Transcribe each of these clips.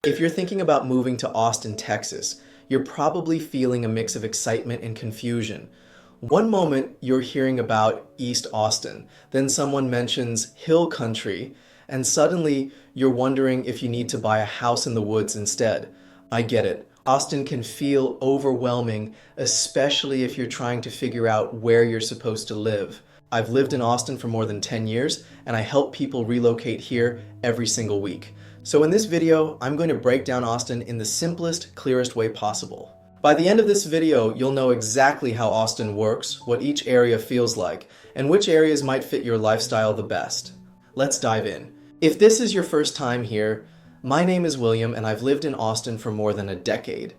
If you're thinking about moving to Austin, Texas, you're probably feeling a mix of excitement and confusion. One moment you're hearing about East Austin, then someone mentions Hill Country, and suddenly you're wondering if you need to buy a house in the woods instead. I get it. Austin can feel overwhelming, especially if you're trying to figure out where you're supposed to live. I've lived in Austin for more than 10 years, and I help people relocate here every single week. So in this video, I'm going to break down Austin in the simplest, clearest way possible. By the end of this video, you'll know exactly how Austin works, what each area feels like, and which areas might fit your lifestyle the best. Let's dive in. If this is your first time here, my name is William and I've lived in Austin for more than a decade.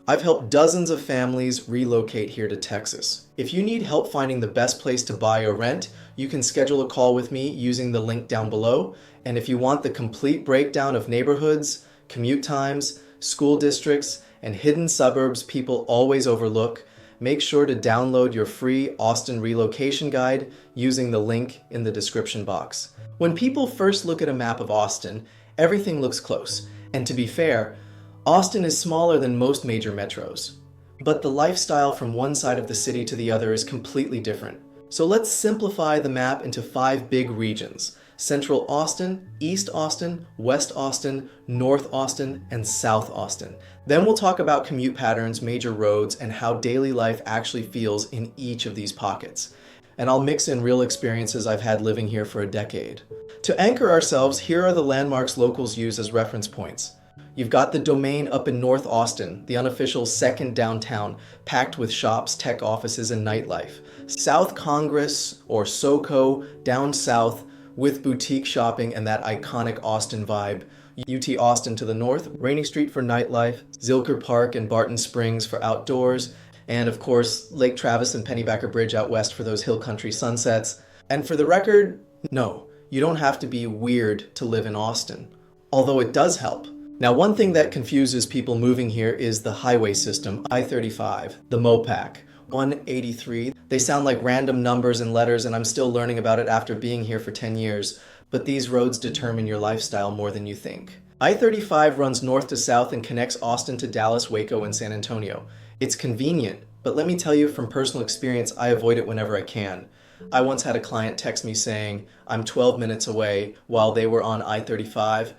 I've helped dozens of families relocate here to Texas. If you need help finding the best place to buy or rent, you can schedule a call with me using the link down below. And if you want the complete breakdown of neighborhoods, commute times, school districts, and hidden suburbs people always overlook, make sure to download your free Austin relocation guide using the link in the description box. When people first look at a map of Austin, everything looks close. And to be fair, Austin is smaller than most major metros. But the lifestyle from one side of the city to the other is completely different. So let's simplify the map into 5 big regions: Central Austin, East Austin, West Austin, North Austin, and South Austin. Then we'll talk about commute patterns, major roads, and how daily life actually feels in each of these pockets. And I'll mix in real experiences I've had living here for a decade. To anchor ourselves, here are the landmarks locals use as reference points. You've got the Domain up in North Austin, the unofficial second downtown, packed with shops, tech offices, and nightlife. South Congress, or SoCo, down south, with boutique shopping and that iconic Austin vibe. UT Austin to the north, Rainy Street for nightlife, Zilker Park and Barton Springs for outdoors, and of course, Lake Travis and Pennybacker Bridge out west for those hill country sunsets. And for the record, no, you don't have to be weird to live in Austin, although it does help. Now, one thing that confuses people moving here is the highway system, I-35, the Mopac, 183. They sound like random numbers and letters, and I'm still learning about it after being here for 10 years, but these roads determine your lifestyle more than you think. I-35 runs north to south and connects Austin to Dallas, Waco, and San Antonio. It's convenient, but let me tell you from personal experience, I avoid it whenever I can. I once had a client text me saying, I'm 12 minutes away while they were on I-35,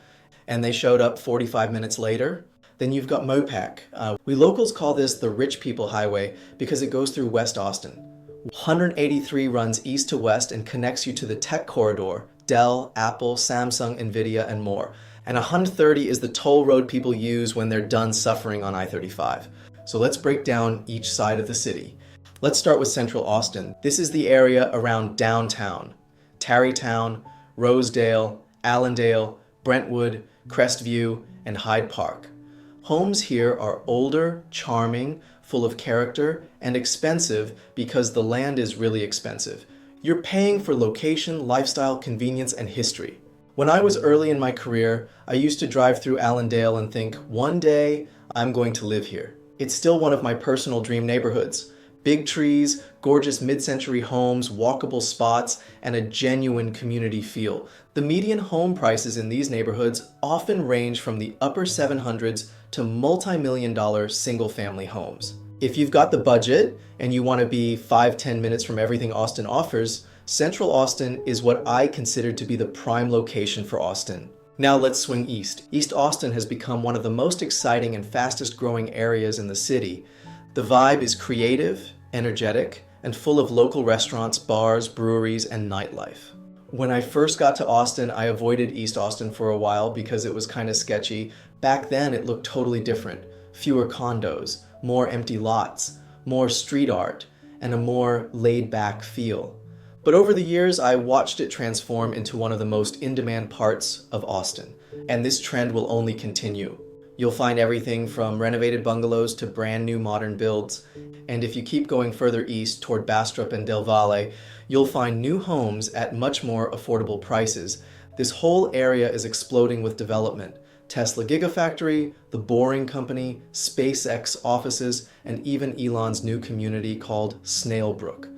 and they showed up 45 minutes later. Then you've got Mopac. We locals call this the Rich People Highway because it goes through West Austin. 183 runs east to west and connects you to the tech corridor, Dell, Apple, Samsung, Nvidia, and more. And 130 is the toll road people use when they're done suffering on I-35. So let's break down each side of the city. Let's start with Central Austin. This is the area around downtown, Tarrytown, Rosedale, Allendale, Brentwood, Crestview, and Hyde Park. Homes here are older, charming, full of character, and expensive because the land is really expensive. You're paying for location, lifestyle, convenience, and history. When I was early in my career, I used to drive through Allendale and think, one day, I'm going to live here. It's still one of my personal dream neighborhoods. Big trees, gorgeous mid-century homes, walkable spots, and a genuine community feel. The median home prices in these neighborhoods often range from the upper 700s to multi-million-dollar single-family homes. If you've got the budget and you want to be 5-10 minutes from everything Austin offers, Central Austin is what I consider to be the prime location for Austin. Now let's swing east. East Austin has become one of the most exciting and fastest growing areas in the city. The vibe is creative, energetic, and full of local restaurants, bars, breweries, and nightlife. When I first got to Austin, I avoided East Austin for a while because it was kind of sketchy. Back then, it looked totally different. Fewer condos, more empty lots, more street art, and a more laid-back feel. But over the years, I watched it transform into one of the most in-demand parts of Austin, and this trend will only continue. You'll find everything from renovated bungalows to brand new modern builds. And if you keep going further east toward Bastrop and Del Valle, you'll find new homes at much more affordable prices. This whole area is exploding with development. Tesla Gigafactory, the Boring Company, SpaceX offices, and even Elon's new community called Snailbrook.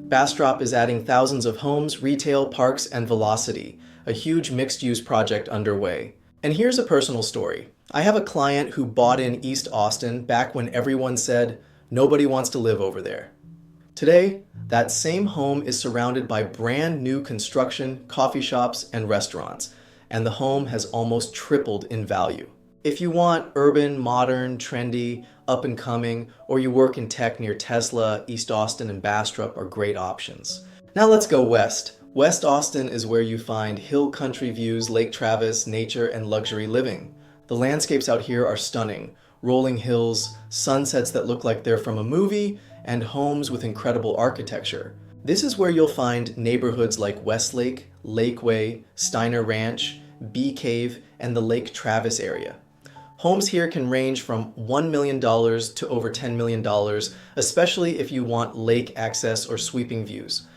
Bastrop is adding thousands of homes, retail, parks, and Velocity, a huge mixed-use project underway. And here's a personal story. I have a client who bought in East Austin back when everyone said nobody wants to live over there. Today, that same home is surrounded by brand new construction, coffee shops, and restaurants, and the home has almost tripled in value. If you want urban, modern, trendy, up and coming, or you work in tech near Tesla, East Austin and Bastrop are great options. Now let's go west. West Austin is where you find hill country views, Lake Travis, nature, and luxury living. The landscapes out here are stunning. Rolling hills, sunsets that look like they're from a movie, and homes with incredible architecture. This is where you'll find neighborhoods like Westlake, Lakeway, Steiner Ranch, Bee Cave, and the Lake Travis area. Homes here can range from $1 million to over $10 million, especially if you want lake access or sweeping views.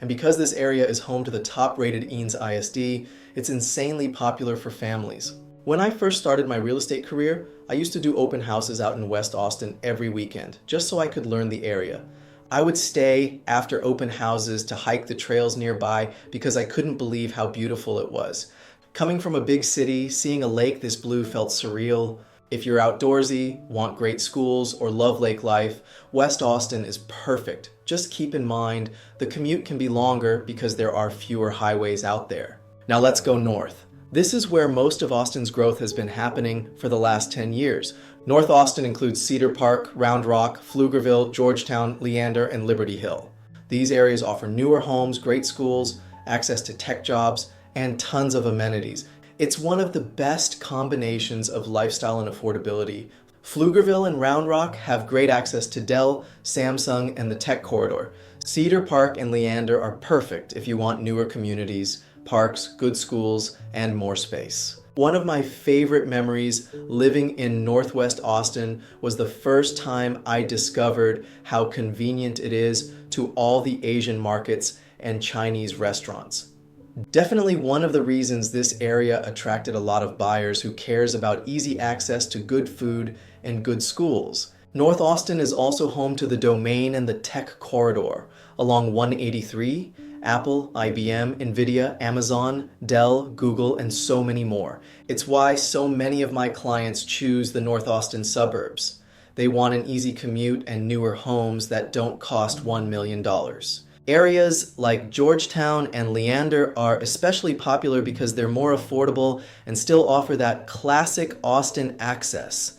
And because this area is home to the top-rated Eanes ISD, it's insanely popular for families. When I first started my real estate career, I used to do open houses out in West Austin every weekend, just so I could learn the area. I would stay after open houses to hike the trails nearby because I couldn't believe how beautiful it was. Coming from a big city, seeing a lake this blue felt surreal. If you're outdoorsy, want great schools, or love lake life, West Austin is perfect. Just keep in mind, the commute can be longer because there are fewer highways out there. Now let's go north. This is where most of Austin's growth has been happening for the last 10 years. North Austin includes Cedar Park, Round Rock, Pflugerville, Georgetown, Leander, and Liberty Hill. These areas offer newer homes, great schools, access to tech jobs, and tons of amenities. It's one of the best combinations of lifestyle and affordability. Pflugerville and Round Rock have great access to Dell, Samsung, and the tech corridor. Cedar Park and Leander are perfect if you want newer communities, parks, good schools, and more space. One of my favorite memories living in Northwest Austin was the first time I discovered how convenient it is to all the Asian markets and Chinese restaurants. Definitely one of the reasons this area attracted a lot of buyers who cares about easy access to good food and good schools. North Austin is also home to the Domain and the Tech Corridor. Along 183, Apple, IBM, Nvidia, Amazon, Dell, Google, and so many more. It's why so many of my clients choose the North Austin suburbs. They want an easy commute and newer homes that don't cost $1 million. Areas like Georgetown and Leander are especially popular because they're more affordable and still offer that classic Austin access.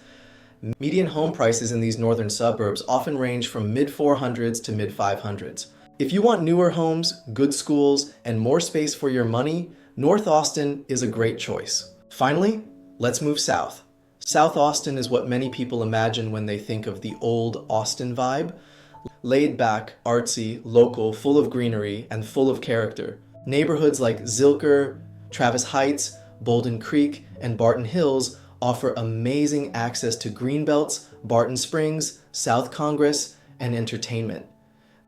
Median home prices in these northern suburbs often range from mid-400s to mid-500s. If you want newer homes, good schools, and more space for your money, North Austin is a great choice. Finally, let's move south. South Austin is what many people imagine when they think of the old Austin vibe. Laid back, artsy, local, full of greenery, and full of character. Neighborhoods like Zilker, Travis Heights, Bolden Creek, and Barton Hills offer amazing access to Greenbelts, Barton Springs, South Congress, and entertainment.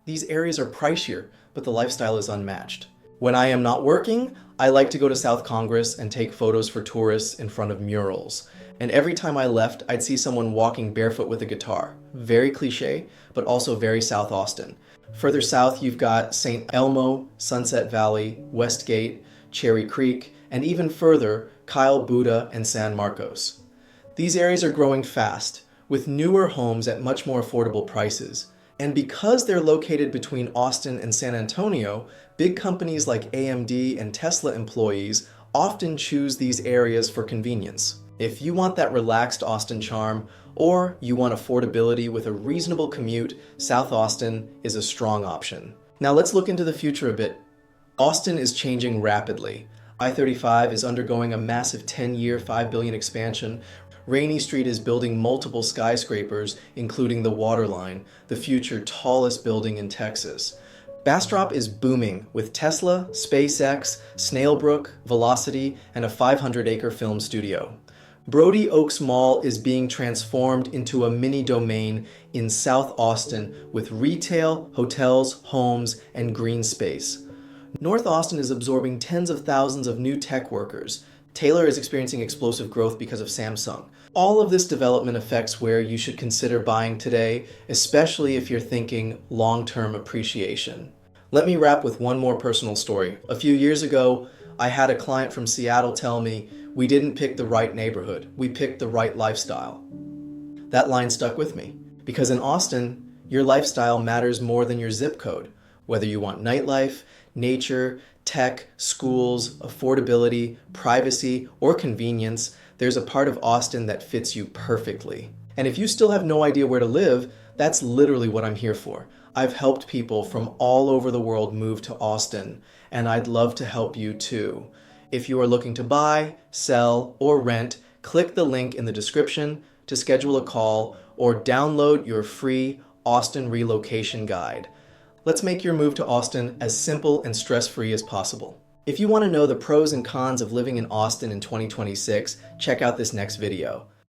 These areas are pricier, but the lifestyle is unmatched. When I am not working, I like to go to South Congress and take photos for tourists in front of murals. And every time I left, I'd see someone walking barefoot with a guitar. Very cliche, but also very South Austin. Further south, you've got St. Elmo, Sunset Valley, Westgate, Cherry Creek, and even further, Kyle Buddha and San Marcos. These areas are growing fast, with newer homes at much more affordable prices. And because they're located between Austin and San Antonio, big companies like AMD and Tesla employees often choose these areas for convenience. If you want that relaxed Austin charm, or you want affordability with a reasonable commute, South Austin is a strong option. Now let's look into the future a bit. Austin is changing rapidly. I-35 is undergoing a massive 10-year, $5 billion expansion. Rainey Street is building multiple skyscrapers, including the Waterline, the future tallest building in Texas. Bastrop is booming with Tesla, SpaceX, Snailbrook, Velocity, and a 500-acre film studio. Brody Oaks Mall is being transformed into a mini domain in South Austin with retail, hotels, homes, and green space. North Austin is absorbing tens of thousands of new tech workers. Taylor is experiencing explosive growth because of Samsung. All of this development affects where you should consider buying today, especially if you're thinking long-term appreciation. Let me wrap with one more personal story. A few years ago, I had a client from Seattle tell me, "We didn't pick the right neighborhood, we picked the right lifestyle." That line stuck with me, because in Austin, your lifestyle matters more than your zip code. Whether you want nightlife, nature, tech, schools, affordability, privacy, or convenience, there's a part of Austin that fits you perfectly. And if you still have no idea where to live, that's literally what I'm here for. I've helped people from all over the world move to Austin, and I'd love to help you too. If you are looking to buy, sell, or rent, click the link in the description to schedule a call or download your free Austin relocation guide. Let's make your move to Austin as simple and stress-free as possible. If you want to know the pros and cons of living in Austin in 2026, check out this next video.